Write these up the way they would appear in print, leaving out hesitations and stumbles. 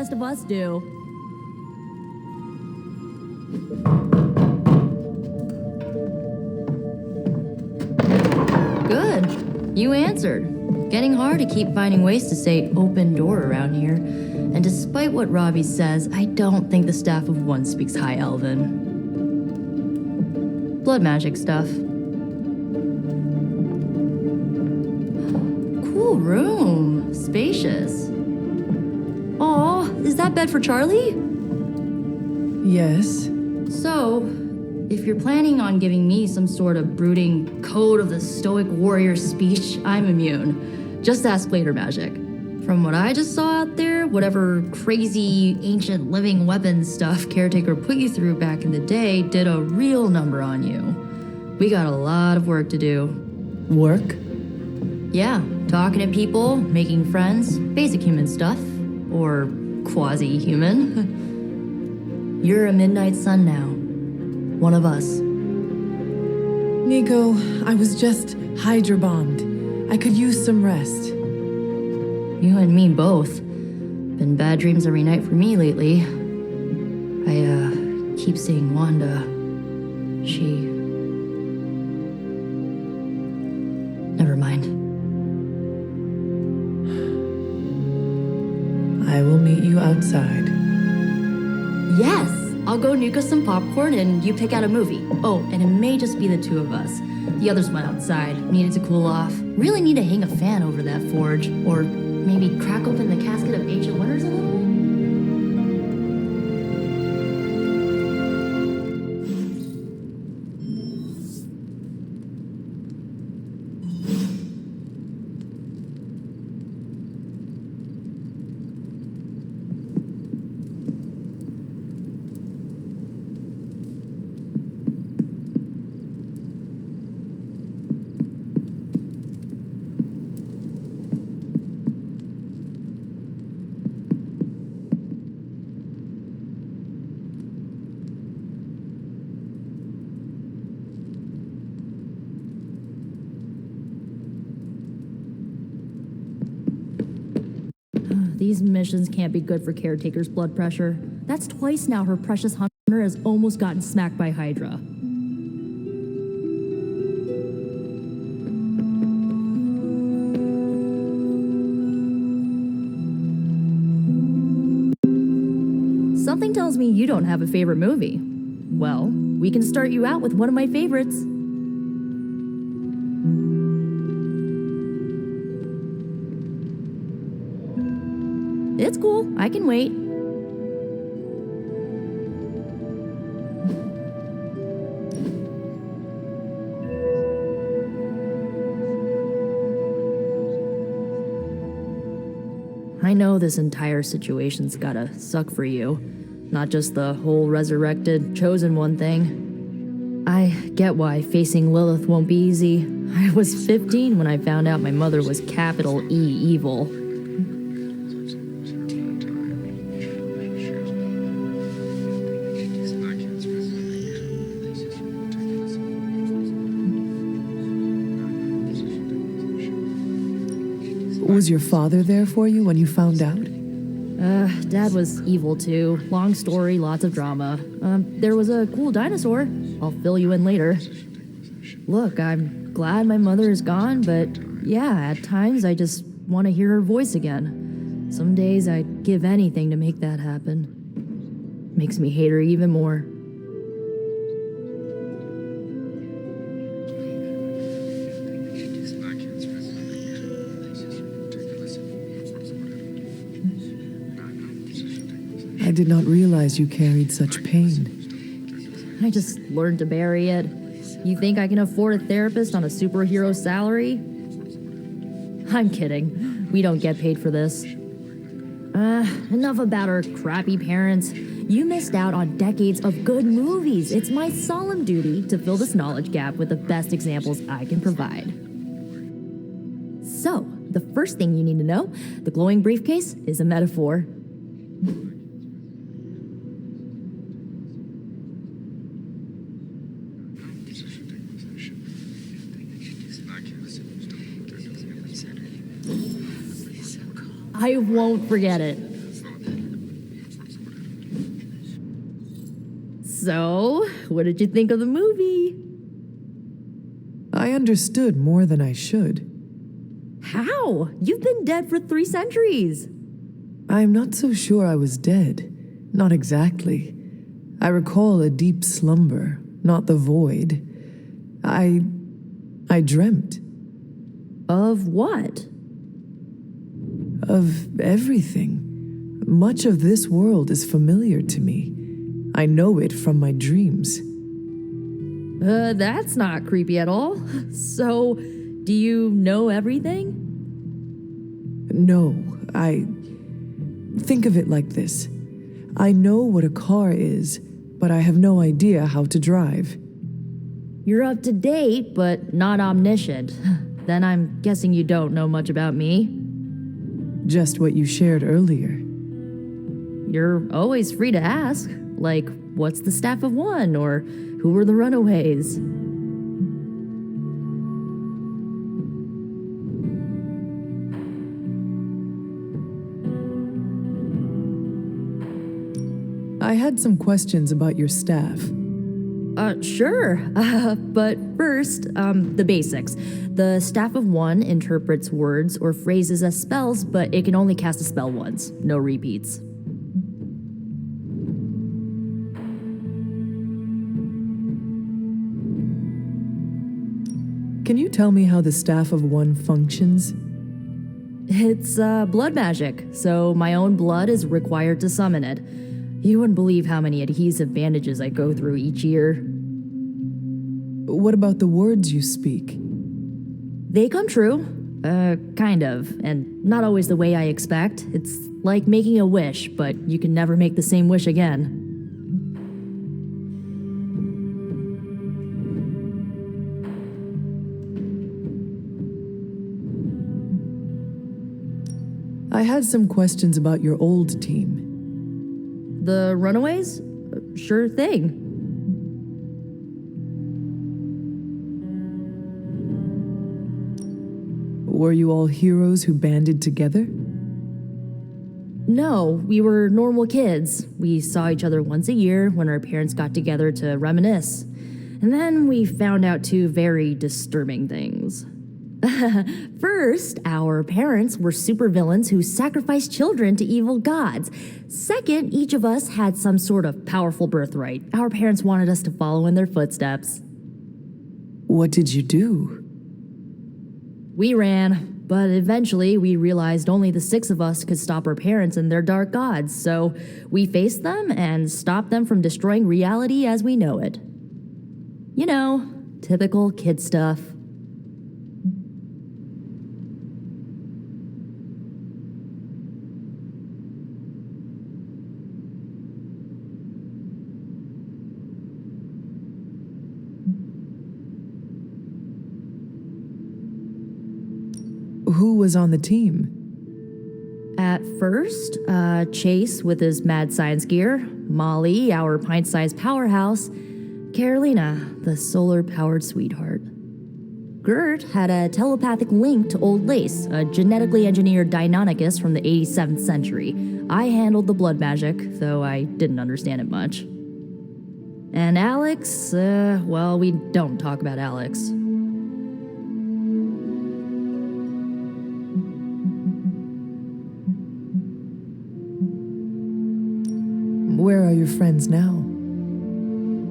rest of us do. Good. You answered. Getting hard to keep finding ways to say open door around here. And despite what Robbie says, I don't think the staff of one speaks High Elven. Blood magic stuff. Cool room. Spacious. Aw, is that bed for Charlie? Yes. So, if you're planning on giving me some sort of brooding code of the stoic warrior speech, I'm immune. Just ask later magic. From what I just saw out there, whatever crazy ancient living weapons stuff Caretaker put you through back in the day did a real number on you. We got a lot of work to do. Work? Yeah, talking to people, making friends, basic human stuff. Or quasi-human. You're a Midnight Sun now. One of us. Nico, I was just Hydra bombed. I could use some rest. You and me both. Been bad dreams every night for me lately. I keep seeing Wanda. She... Never mind. I will meet you outside. Yes! I'll go nuke us some popcorn and you pick out a movie. Oh, and it may just be the two of us. The others went outside, needed to cool off. Really need to hang a fan over that forge. Or maybe crack open the casket of ancient wonders a little? These missions can't be good for Caretaker's blood pressure. That's twice now her precious hunter has almost gotten smacked by Hydra. Something tells me you don't have a favorite movie. Well, we can start you out with one of my favorites. It's cool. I can wait. I know this entire situation's gotta suck for you. Not just the whole resurrected, chosen one thing. I get why facing Lilith won't be easy. I was 15 when I found out my mother was capital E evil. Was your father there for you when you found out? Dad was evil too. Long story, lots of drama. There was a cool dinosaur. I'll fill you in later. Look, I'm glad my mother is gone, but yeah, at times I just want to hear her voice again. Some days I'd give anything to make that happen. Makes me hate her even more. I did not realize you carried such pain. I just learned to bury it. You think I can afford a therapist on a superhero salary? I'm kidding. We don't get paid for this. Enough about our crappy parents. You missed out on decades of good movies. It's my solemn duty to fill this knowledge gap with the best examples I can provide. So, the first thing you need to know, the glowing briefcase is a metaphor. I won't forget it. So, what did you think of the movie? I understood more than I should. How? You've been dead for 3 centuries. I'm not so sure I was dead. Not exactly. I recall a deep slumber, not the void. I dreamt. Of what? Of everything. Much of this world is familiar to me. I know it from my dreams. That's not creepy at all. So, do you know everything? No, Think of it like this. I know what a car is, but I have no idea how to drive. You're up to date, but not omniscient. Then I'm guessing you don't know much about me. Just what you shared earlier. You're always free to ask. Like, what's the Staff of One? Or who were the Runaways? I had some questions about your staff. Sure. But first, the basics. The Staff of One interprets words or phrases as spells, but it can only cast a spell once. No repeats. Can you tell me how the Staff of One functions? It's blood magic, so my own blood is required to summon it. You wouldn't believe how many adhesive bandages I go through each year. What about the words you speak? They come true. Kind of, and not always the way I expect. It's like making a wish, but you can never make the same wish again. I had some questions about your old team. The Runaways? Sure thing. Were you all heroes who banded together? No, we were normal kids. We saw each other once a year when our parents got together to reminisce. And then we found out 2 very disturbing things. First, our parents were supervillains who sacrificed children to evil gods. Second, each of us had some sort of powerful birthright. Our parents wanted us to follow in their footsteps. What did you do? We ran, but eventually we realized only the 6 of us could stop our parents and their dark gods, so we faced them and stopped them from destroying reality as we know it. You know, typical kid stuff. Who was on the team? At first, Chase with his mad science gear, Molly, our pint-sized powerhouse, Carolina, the solar-powered sweetheart. Gert had a telepathic link to Old Lace, a genetically engineered Deinonychus from the 87th century. I handled the blood magic, though I didn't understand it much. And Alex, well, we don't talk about Alex. Where are your friends now?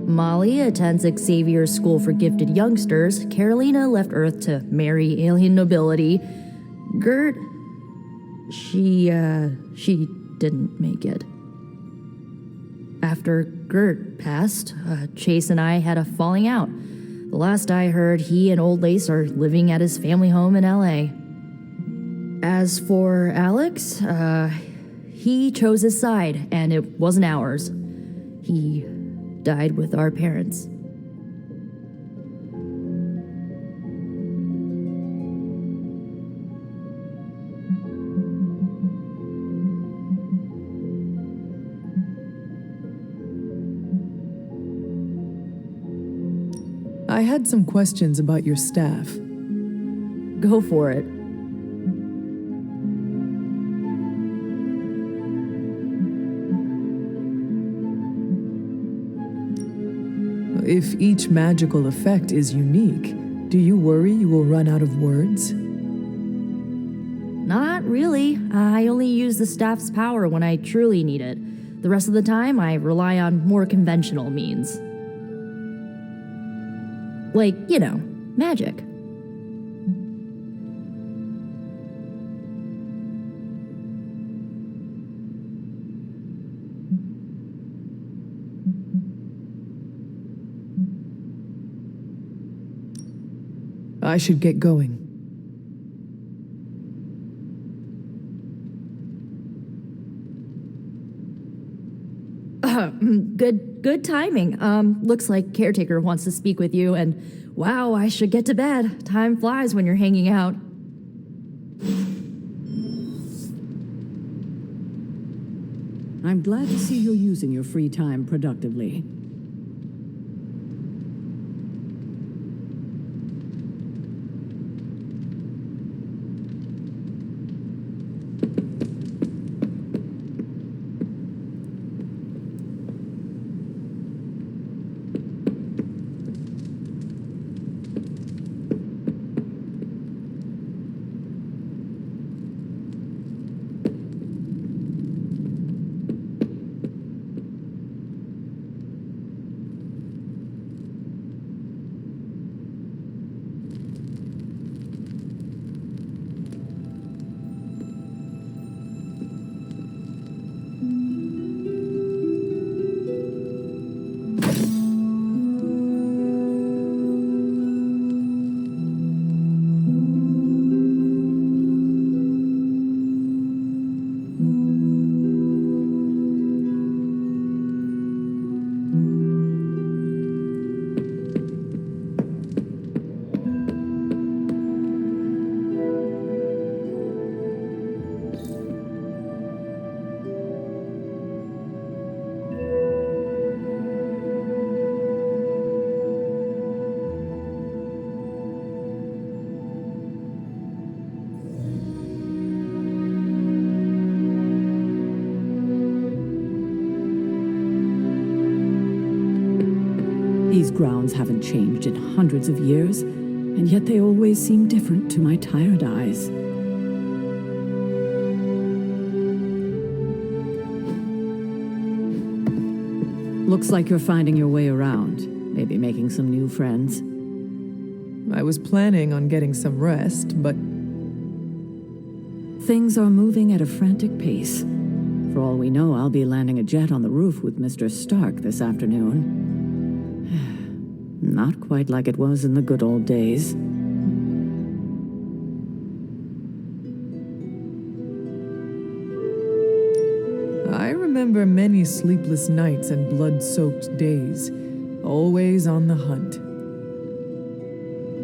Molly attends Xavier's School for Gifted Youngsters. Carolina left Earth to marry alien nobility. Gert, she didn't make it. After Gert passed, Chase and I had a falling out. The last I heard, he and Old Lace are living at his family home in LA. As for Alex, he chose his side, and it wasn't ours. He died with our parents. I had some questions about your staff. Go for it. If each magical effect is unique, do you worry you will run out of words? Not really. I only use the staff's power when I truly need it. The rest of the time, I rely on more conventional means. Like, magic. I should get going. Good timing. Looks like Caretaker wants to speak with you, and wow, I should get to bed. Time flies when you're hanging out. I'm glad to see you're using your free time productively. These grounds haven't changed in hundreds of years, and yet they always seem different to my tired eyes. Looks like you're finding your way around, maybe making some new friends. I was planning on getting some rest, but Things are moving at a frantic pace. For all we know, I'll be landing a jet on the roof with Mr. Stark this afternoon. Not quite like it was in the good old days. I remember many sleepless nights and blood-soaked days, always on the hunt.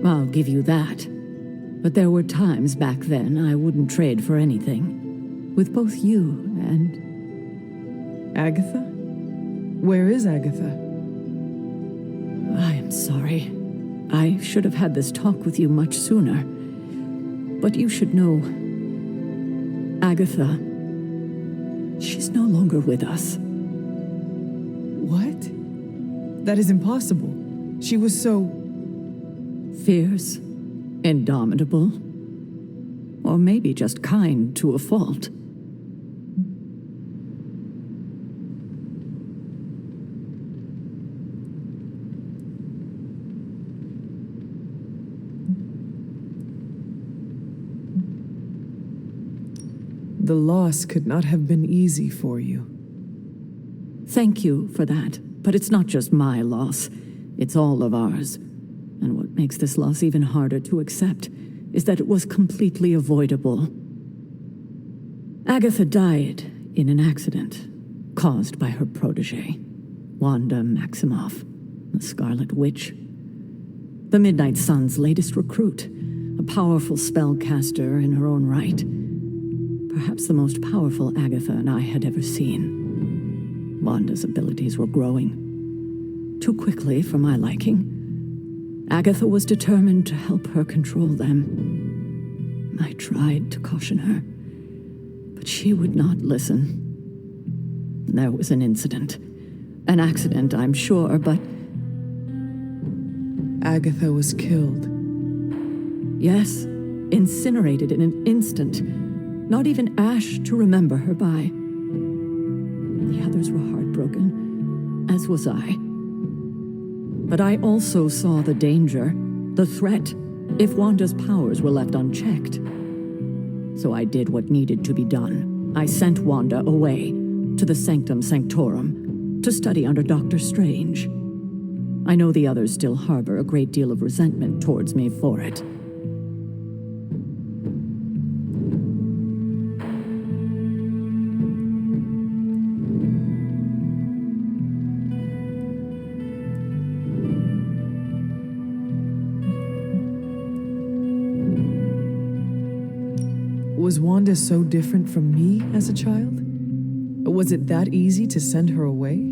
I'll give you that. But there were times back then I wouldn't trade for anything. With both you and... Agatha? Where is Agatha? I am sorry. I should have had this talk with you much sooner. But you should know... Agatha... she's no longer with us. What? That is impossible. She was so... Fierce, indomitable, or maybe just kind to a fault. The loss could not have been easy for you. Thank you for that, but it's not just my loss. It's all of ours. And what makes this loss even harder to accept is that it was completely avoidable. Agatha died in an accident caused by her protege, Wanda Maximoff, the Scarlet Witch. The Midnight Sun's latest recruit, a powerful spellcaster in her own right. Perhaps the most powerful Agatha and I had ever seen. Wanda's abilities were growing. Too quickly for my liking. Agatha was determined to help her control them. I tried to caution her, but she would not listen. There was an incident. An accident, I'm sure, but Agatha was killed. Yes, incinerated in an instant. Not even ash to remember her by. The others were heartbroken, as was I. But I also saw the danger, the threat, if Wanda's powers were left unchecked. So I did what needed to be done. I sent Wanda away, to the Sanctum Sanctorum, to study under Doctor Strange. I know the others still harbor a great deal of resentment towards me for it. Was Wanda so different from me as a child? Was it that easy to send her away?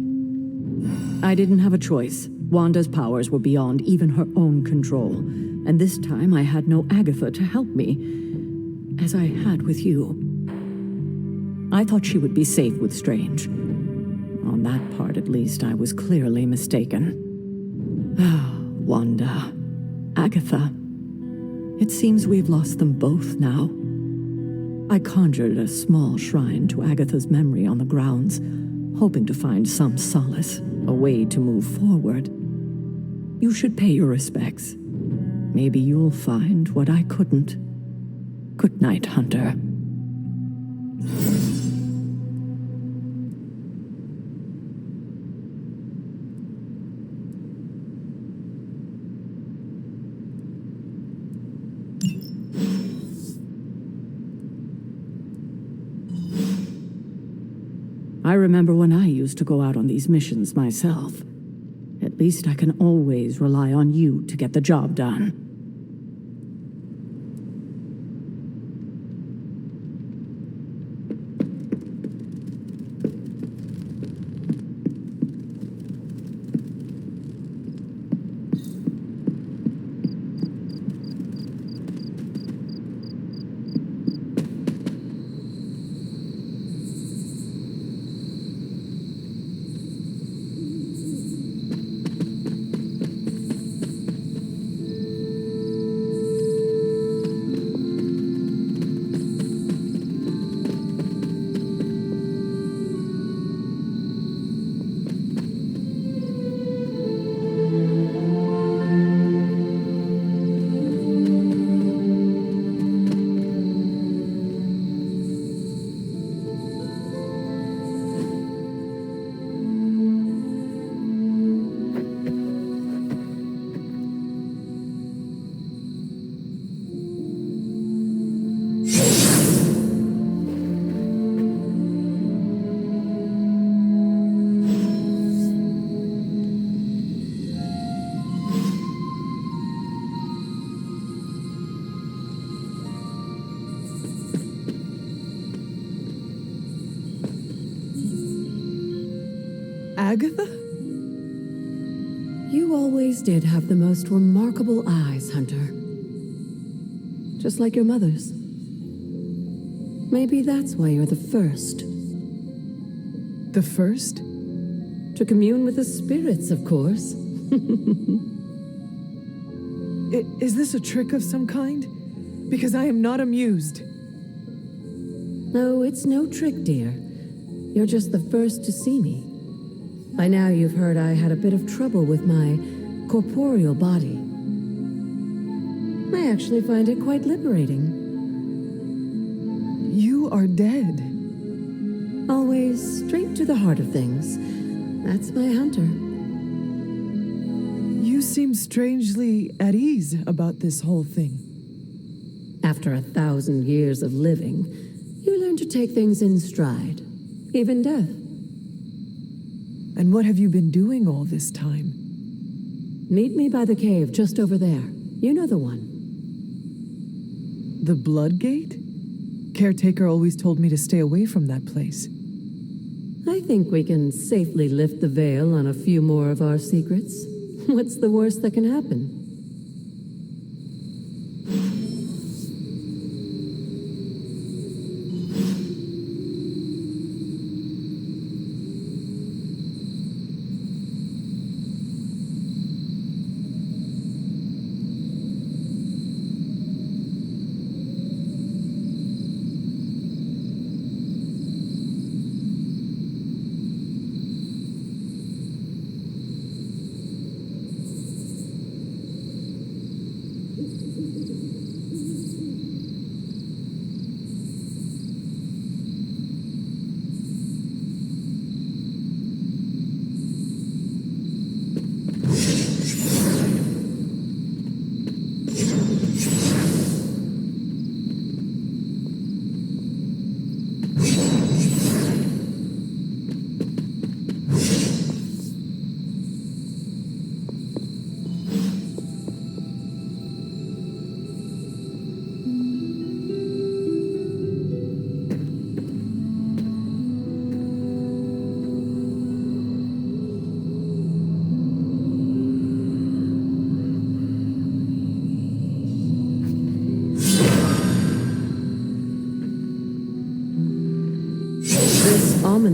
I didn't have a choice. Wanda's powers were beyond even her own control, and this time I had no Agatha to help me, as I had with you. I thought she would be safe with Strange. On that part, at least, I was clearly mistaken. Ah, Wanda. Agatha. It seems we've lost them both now. I conjured a small shrine to Agatha's memory on the grounds, hoping to find some solace, a way to move forward. You should pay your respects. Maybe you'll find what I couldn't. Good night, Hunter. I remember when I used to go out on these missions myself. At least I can always rely on you to get the job done. Agatha? You always did have the most remarkable eyes, Hunter. Just like your mother's. Maybe that's why you're the first. The first? To commune with the spirits, of course. Is this a trick of some kind? Because I am not amused. No, it's no trick, dear. You're just the first to see me. By now you've heard I had a bit of trouble with my corporeal body. I actually find it quite liberating. You are dead. Always straight to the heart of things. That's my Hunter. You seem strangely at ease about this whole thing. After 1,000 years of living, you learn to take things in stride, even death. And what have you been doing all this time? Meet me by the cave just over there. You know the one. The Blood Gate? Caretaker always told me to stay away from that place. I think we can safely lift the veil on a few more of our secrets. What's the worst that can happen?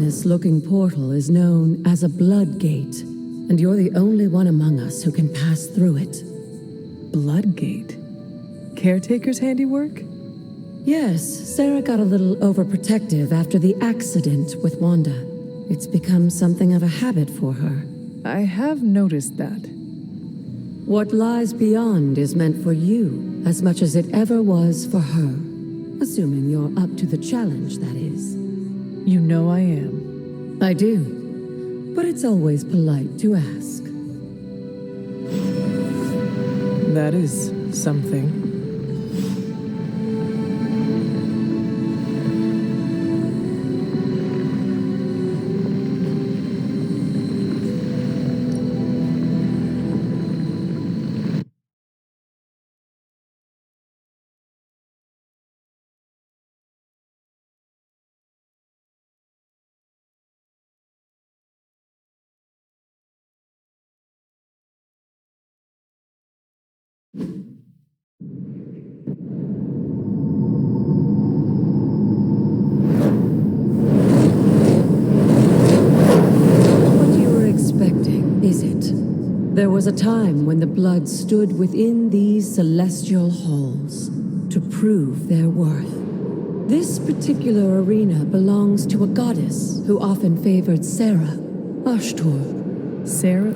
ominous-looking portal is known as a blood gate, and you're the only one among us who can pass through it. Bloodgate. Caretaker's handiwork? Yes, Sarah got a little overprotective after the accident with Wanda. It's become something of a habit for her. I have noticed that. What lies beyond is meant for you as much as it ever was for her. Assuming you're up to the challenge, that is. You know I am. I do, but it's always polite to ask. That is something. What you were expecting, is it? There was a time when the blood stood within these celestial halls to prove their worth. This particular arena belongs to a goddess who often favored Sarah, Ashtor. Sarah?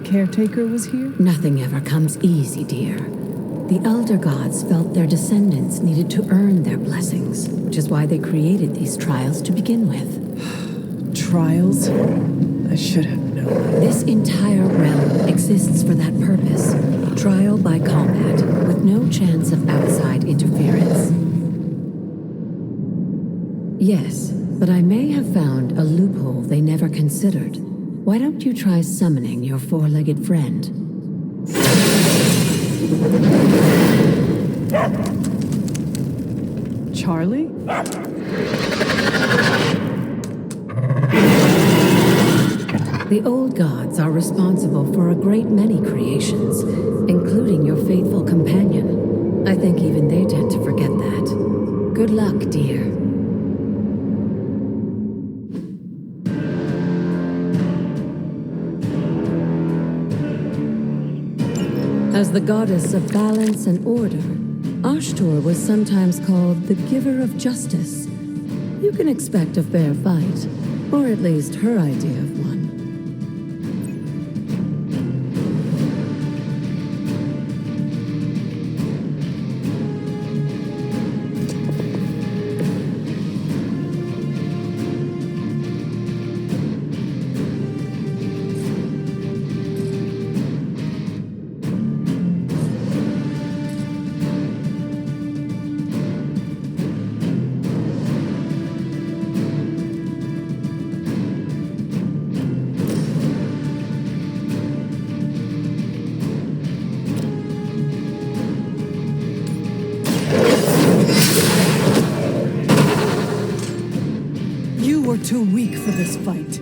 Caretaker was here? Nothing ever comes easy, dear. The Elder Gods felt their descendants needed to earn their blessings, which is why they created these trials to begin with. Trials? I should have known. This entire realm exists for that purpose. Trial by combat, with no chance of outside interference. Yes, but I may have found a loophole they never considered. Why don't you try summoning your four-legged friend? Charlie? The old gods are responsible for a great many creations, including your faithful companion. I think even they tend to forget that. Good luck, dear. As the goddess of balance and order, Ashtor was sometimes called the giver of justice. You can expect a fair fight, or at least her idea of one. Too weak for this fight.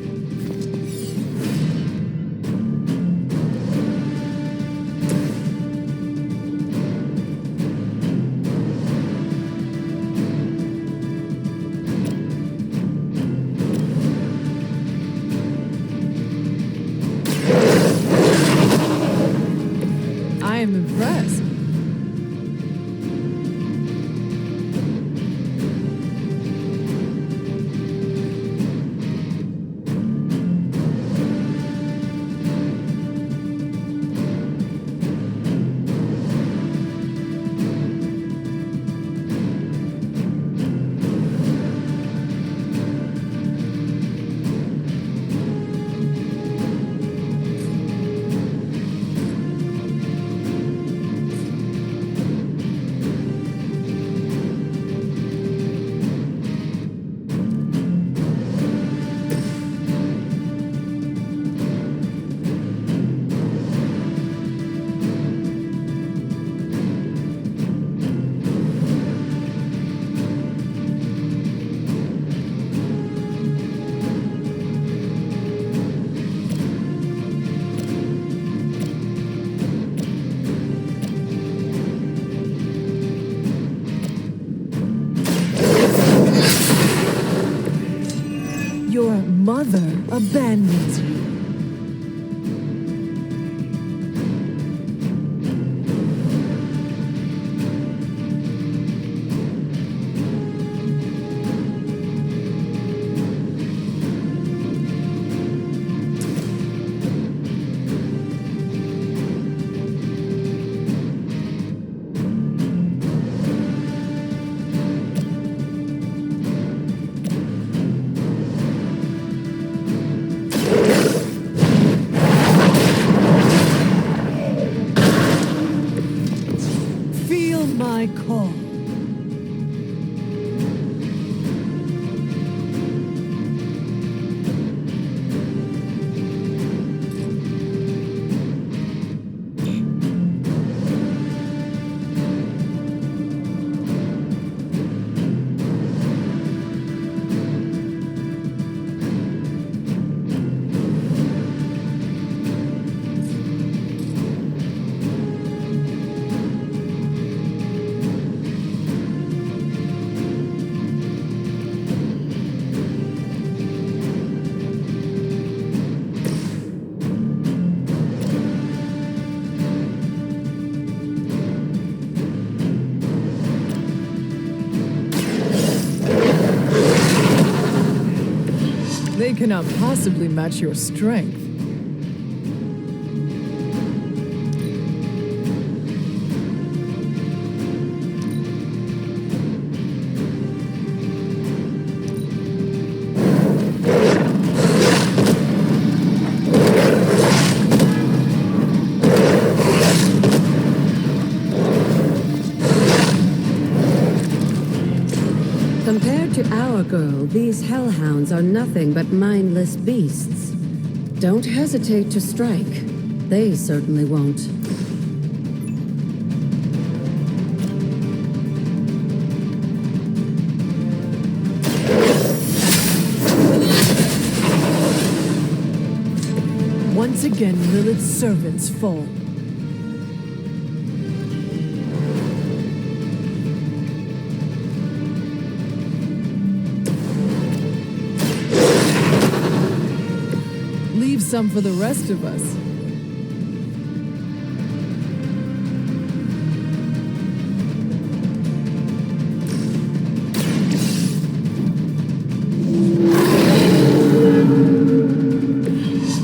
I am impressed. mother abandons you. Feel my call. They cannot possibly match your strength. Compared to our girl, these hellhounds are nothing but mindless beasts. Don't hesitate to strike. They certainly won't. Once again, Lilith's servants fall. Leave some for the rest of us.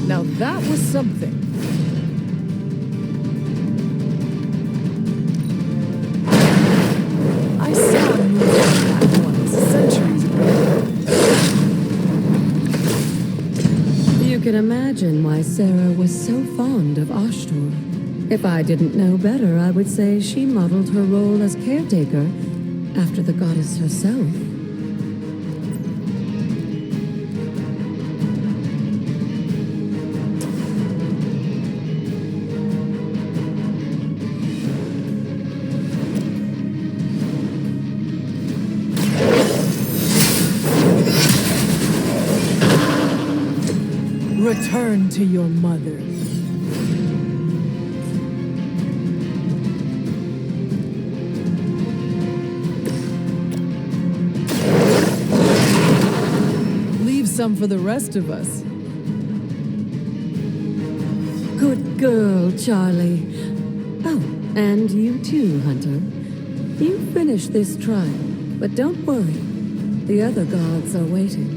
Now that was something. I saw a movie like that once, centuries ago. You can imagine why Sarah was so fond of Ashtur. If I didn't know better, I would say she modeled her role as caretaker after the goddess herself. Return to your mother. Leave some for the rest of us. Good girl, Charlie. Oh, and you too, Hunter. You finished this trial, but don't worry. The other gods are waiting.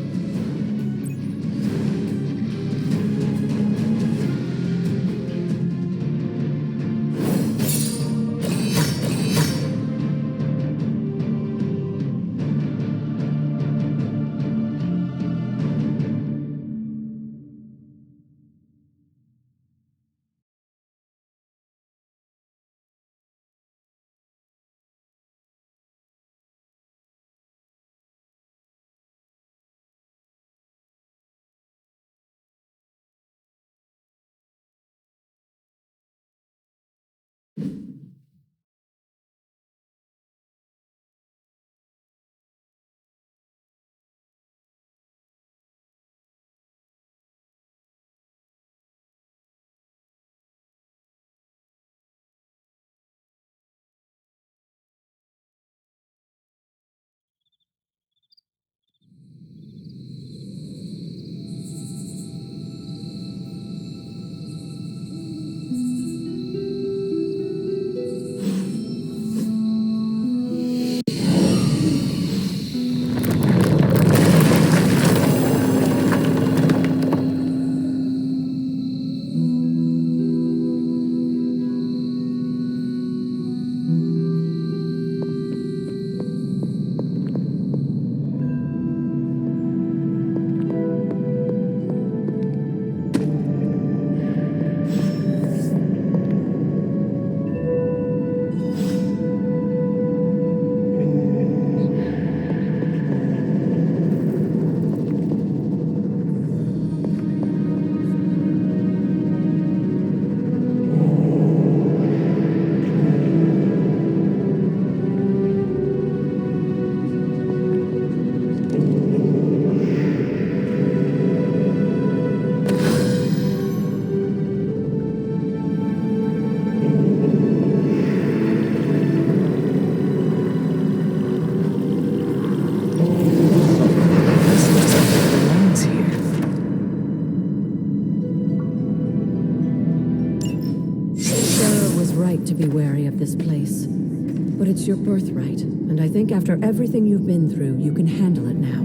right to be wary of this place. But it's your birthright, and I think after everything you've been through, you can handle it now.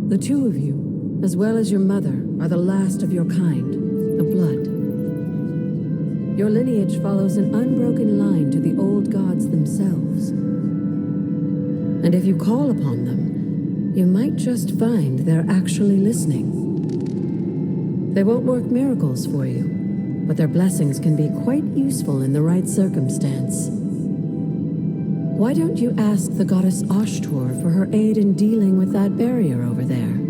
The two of you, as well as your mother, are the last of your kind, the Blood. Your lineage follows an unbroken line to the old gods themselves. And if you call upon them, you might just find they're actually listening. They won't work miracles for you, but their blessings can be quite useful in the right circumstance. Why don't you ask the goddess Ashtor for her aid in dealing with that barrier over there?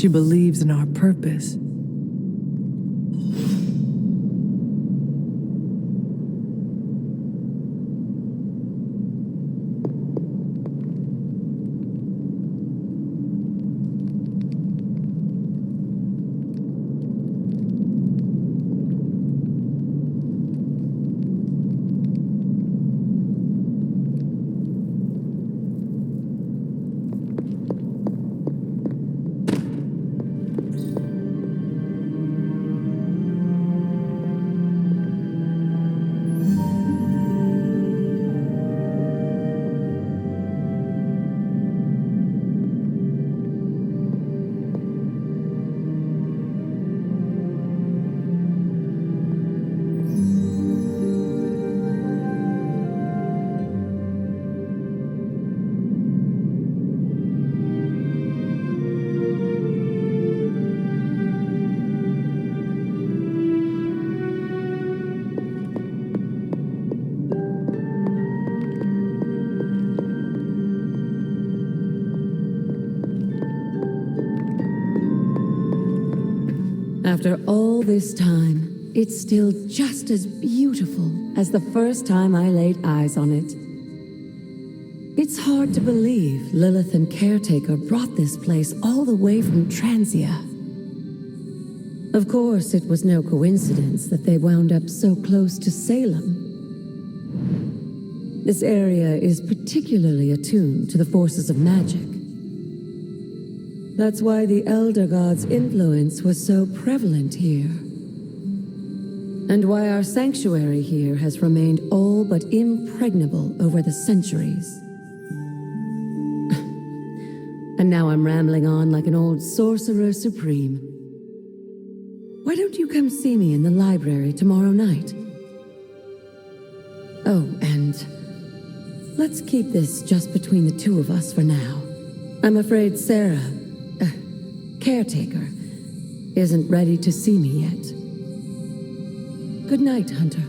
She believes in our purpose. After all this time, it's still just as beautiful as the first time I laid eyes on it. It's hard to believe Lilith and Caretaker brought this place all the way from Transia. Of course, it was no coincidence that they wound up so close to Salem. This area is particularly attuned to the forces of magic. That's why the Elder God's influence was so prevalent here. And why our sanctuary here has remained all but impregnable over the centuries. And now I'm rambling on like an old sorcerer supreme. Why don't you come see me in the library tomorrow night? Oh, and let's keep this just between the two of us for now. I'm afraid Sarah, Caretaker, isn't ready to see me yet. Good night, Hunter.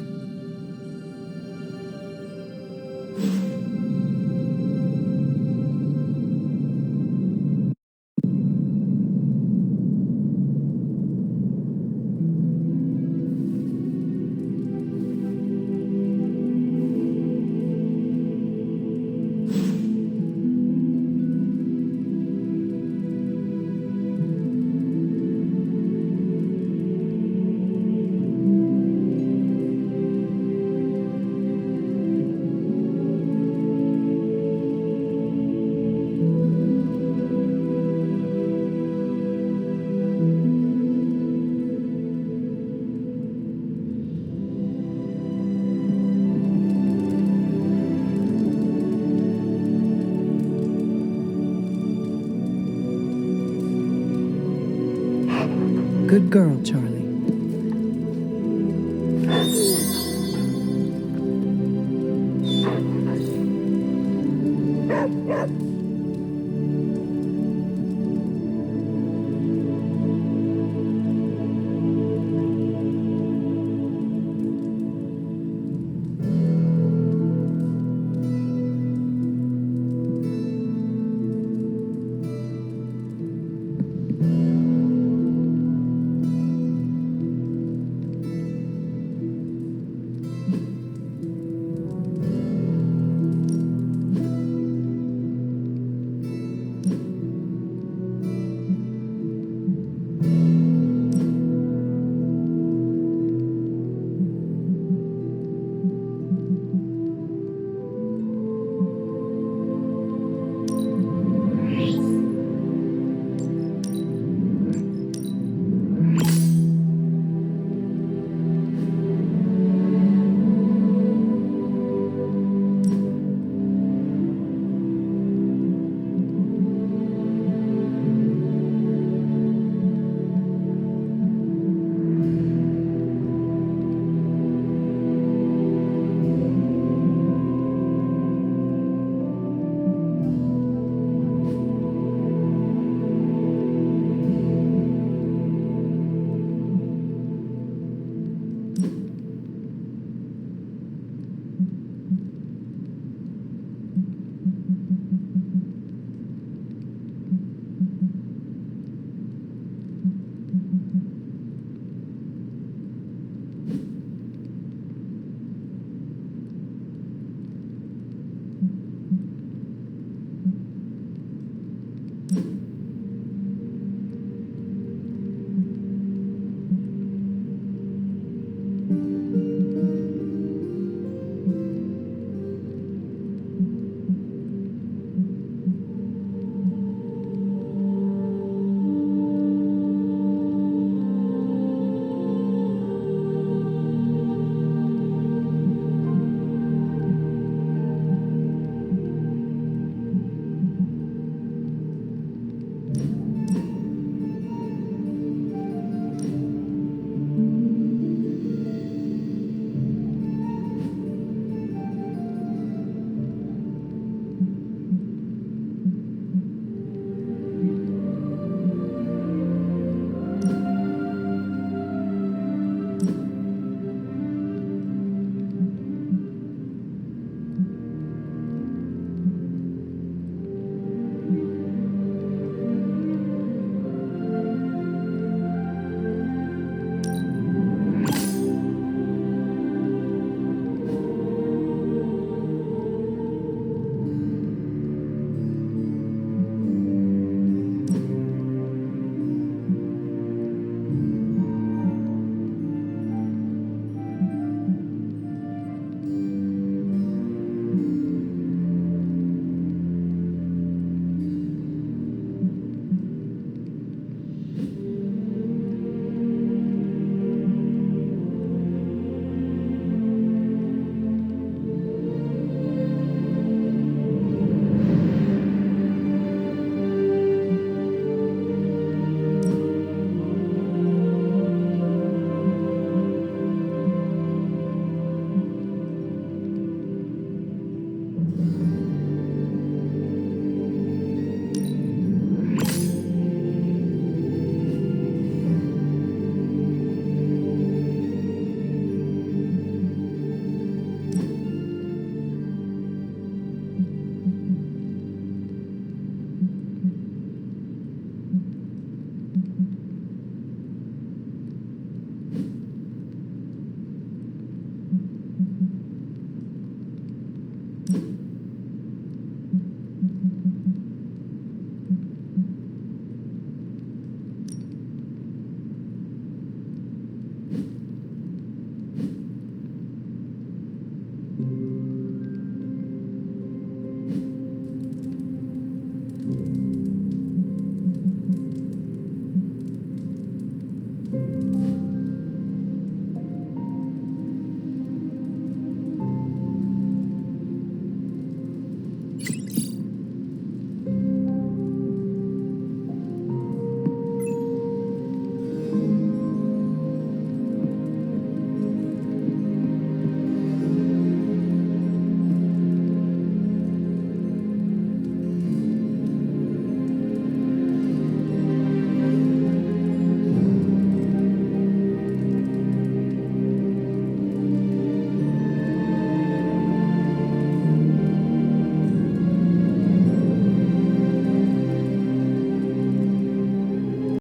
Good girl, Charlie.